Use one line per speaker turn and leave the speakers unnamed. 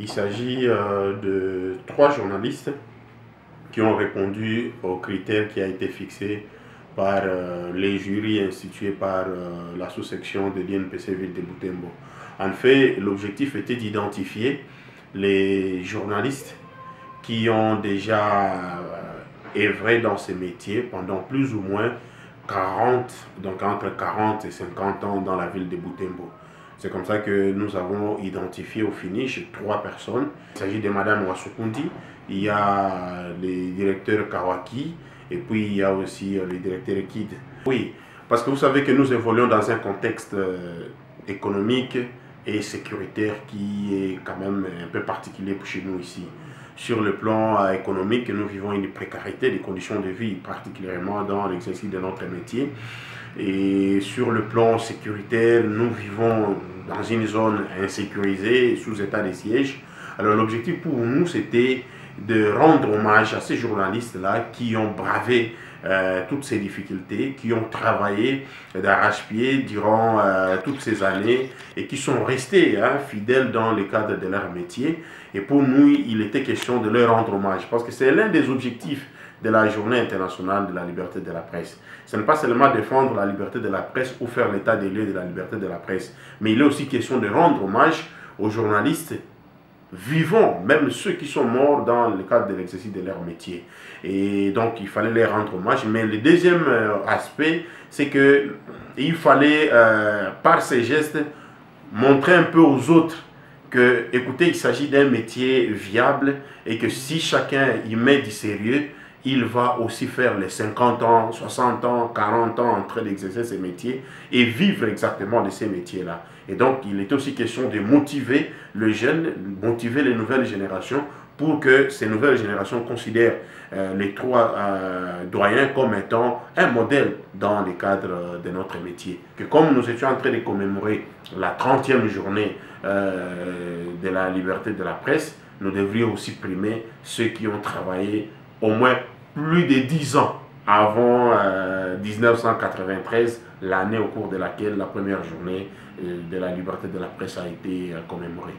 Il s'agit de 3 journalistes qui ont répondu aux critères qui a été fixé par les jurys institués par la sous-section de l'INPC Ville de Butembo. En fait, l'objectif était d'identifier les journalistes qui ont déjà œuvré dans ces métiers pendant plus ou moins 40, donc entre 40 et 50 ans dans la ville de Butembo. C'est comme ça que nous avons identifié au finish 3 personnes. Il s'agit de Madame Wasukundi, il y a le directeur Kawaki et puis il y a aussi le directeur Kid. Oui, parce que vous savez que nous évoluons dans un contexte économique et sécuritaire qui est quand même un peu particulier pour chez nous ici. Sur le plan économique, nous vivons une précarité des conditions de vie, particulièrement dans l'exercice de notre métier. Et sur le plan sécuritaire, nous vivons dans une zone insécurisée, sous état de siège. Alors l'objectif pour nous, c'était de rendre hommage à ces journalistes-là qui ont bravé toutes ces difficultés, qui ont travaillé d'arrache-pied durant toutes ces années et qui sont restés fidèles dans le cadre de leur métier. Et pour nous, il était question de leur rendre hommage parce que c'est l'un des objectifs de la Journée internationale de la liberté de la presse. Ce n'est pas seulement défendre la liberté de la presse ou faire l'état des lieux de la liberté de la presse, mais il est aussi question de rendre hommage aux journalistes vivants, même ceux qui sont morts dans le cadre de l'exercice de leur métier. Et donc, il fallait les rendre hommage. Mais le deuxième aspect, c'est qu'il fallait, par ces gestes, montrer un peu aux autres que, écoutez, il s'agit d'un métier viable et que si chacun y met du sérieux, il va aussi faire les 50 ans, 60 ans, 40 ans en train d'exercer ces métiers et vivre exactement de ces métiers-là. Et donc, il est aussi question de motiver le jeune, motiver les nouvelles générations pour que ces nouvelles générations considèrent les 3 doyens comme étant un modèle dans le cadre de notre métier. Que comme nous étions en train de commémorer la 30e journée de la liberté de la presse, nous devrions aussi primer ceux qui ont travaillé au moins plus de 10 ans avant 1993, l'année au cours de laquelle la première journée de la liberté de la presse a été commémorée.